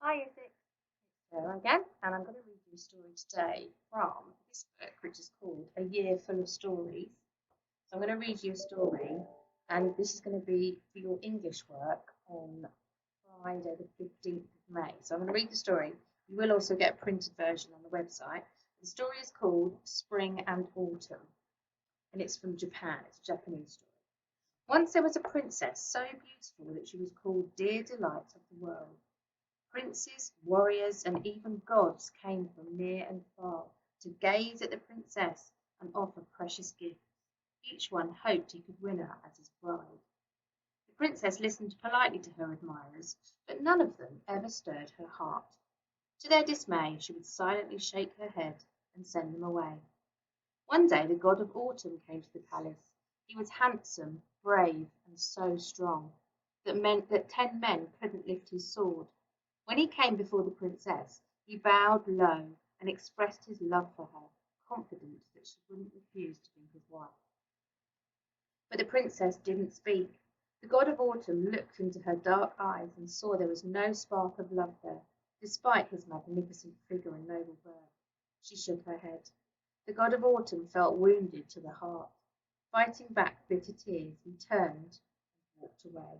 Hi, Izzy. Here again, and I'm going to read you a story today from this book, which is called A Year Full of Stories. So I'm going to read you a story, and this is going to be for your English work on Friday, the 15th of May. So I'm going to read the story. You will also get a printed version on the website. The story is called Spring and Autumn, and it's from Japan. It's a Japanese story. Once there was a princess so beautiful that she was called Dear Delight of the World. Princes, warriors, and even gods came from near and far to gaze at the princess and offer precious gifts. Each one hoped he could win her as his bride. The princess listened politely to her admirers, but none of them ever stirred her heart. To their dismay, she would silently shake her head and send them away. One day the god of autumn came to the palace. He was handsome, brave, and so strong that meant that 10 men couldn't lift his sword. When he came before the princess, he bowed low and expressed his love for her, confident that she wouldn't refuse to be his wife. But the princess didn't speak. The god of autumn looked into her dark eyes and saw there was no spark of love there, despite his magnificent figure and noble birth. She shook her head. The god of autumn felt wounded to the heart. Fighting back bitter tears, he turned and walked away.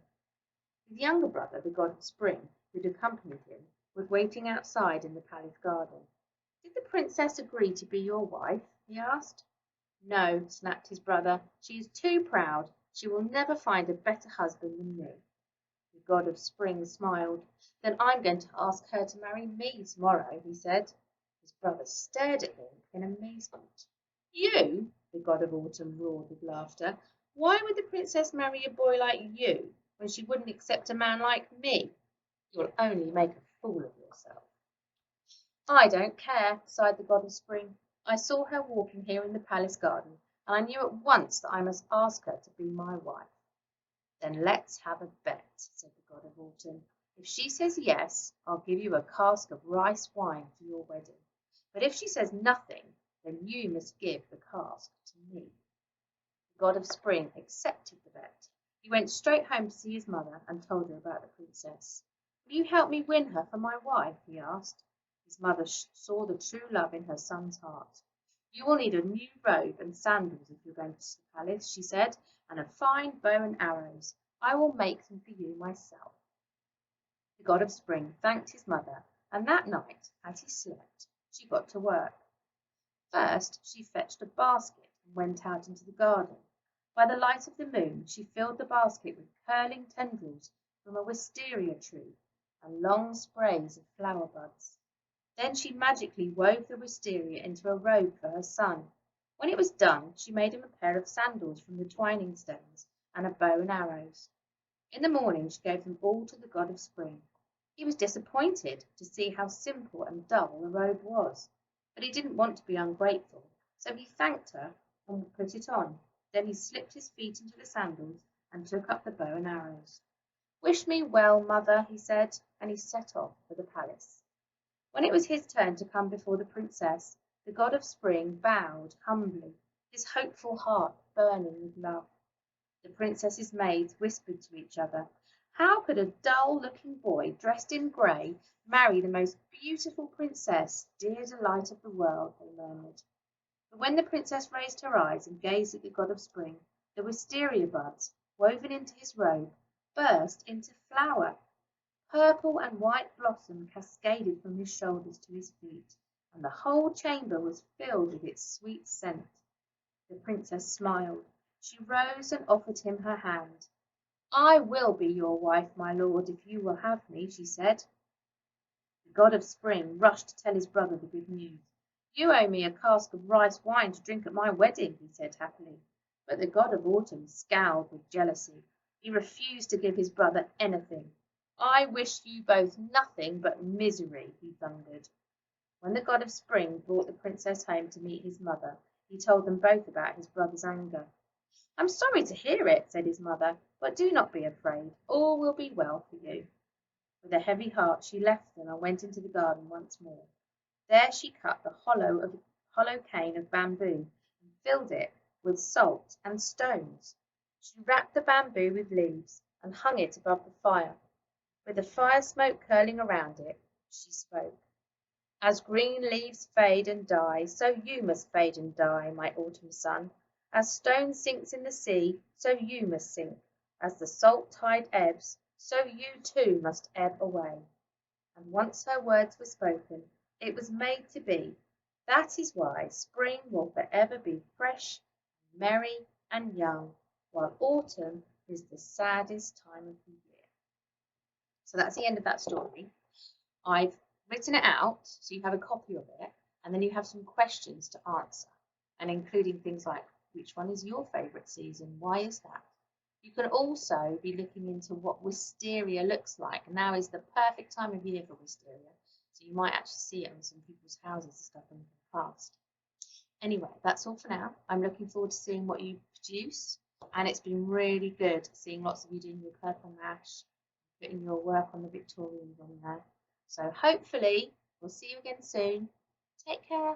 His younger brother, the god of spring, who'd accompanied him, was waiting outside in the palace garden. "Did the princess agree to be your wife?" he asked. "No," snapped his brother. "She is too proud. She will never find a better husband than me." The god of spring smiled. "Then I'm going to ask her to marry me tomorrow," he said. His brother stared at him in amazement. "You?" the god of autumn roared with laughter. "Why would the princess marry a boy like you when she wouldn't accept a man like me? You'll only make a fool of yourself." "I don't care," sighed the god of spring. "I saw her walking here in the palace garden, and I knew at once that I must ask her to be my wife." "Then let's have a bet," said the god of autumn. "If she says yes, I'll give you a cask of rice wine for your wedding. But if she says nothing, then you must give the cask to me." The god of spring accepted the bet. He went straight home to see his mother and told her about the princess. "Will you help me win her for my wife?" he asked. His mother saw the true love in her son's heart. "You will need a new robe and sandals if you're going to the palace," she said, "and a fine bow and arrows. I will make them for you myself." The god of spring thanked his mother, and that night, as he slept, she got to work. First she fetched a basket and went out into the garden. By the light of the moon she filled the basket with curling tendrils from a wisteria tree and long sprays of flower buds. Then she magically wove the wisteria into a robe for her son. When it was done, she made him a pair of sandals from the twining stones and a bow and arrows. In the morning she gave them all to the god of spring. He was disappointed to see how simple and dull the robe was, but he didn't want to be ungrateful, so he thanked her and put it on. Then he slipped his feet into the sandals and took up the bow and arrows. "Wish me well, mother," he said, and he set off for the palace. When it was his turn to come before the princess, the god of spring bowed humbly, his hopeful heart burning with love. The princess's maids whispered to each other. "How could a dull-looking boy dressed in grey marry the most beautiful princess, dear delight of the world?" they murmured. But when the princess raised her eyes and gazed at the god of spring, the wisteria buds, woven into his robe, burst into flower. Purple and white blossom cascaded from his shoulders to his feet, and the whole chamber was filled with its sweet scent. The princess smiled. She rose and offered him her hand. "I will be your wife, my lord, if you will have me," she said. The god of spring rushed to tell his brother the good news. "You owe me a cask of rice wine to drink at my wedding," he said happily. But the god of autumn scowled with jealousy. He refused to give his brother anything. "I wish you both nothing but misery," he thundered. When the god of spring brought the princess home to meet his mother, he told them both about his brother's anger. "I'm sorry to hear it," said his mother, "but do not be afraid. All will be well for you." With a heavy heart she left them and went into the garden once more. There she cut the hollow cane of bamboo and filled it with salt and stones. She wrapped the bamboo with leaves and hung it above the fire. With the fire smoke curling around it, she spoke. As green leaves fade and die, so you must fade and die, my autumn sun. As stone sinks in the sea, so you must sink. As the salt tide ebbs, so you too must ebb away. And once her words were spoken, it was made to be. That is why spring will forever be fresh, merry, and young, while autumn is the saddest time of the year. So that's the end of that story. I've written it out so you have a copy of it, and then you have some questions to answer, and including things like, which one is your favourite season? Why is that? You can also be looking into what wisteria looks like. Now is the perfect time of year for wisteria, so you might actually see it on some people's houses and stuff in the past. Anyway, that's all for now. I'm looking forward to seeing what you produce, and it's been really good seeing lots of you doing your purple mash, putting your work on the Victorians on there. So hopefully we'll see you again soon. Take care.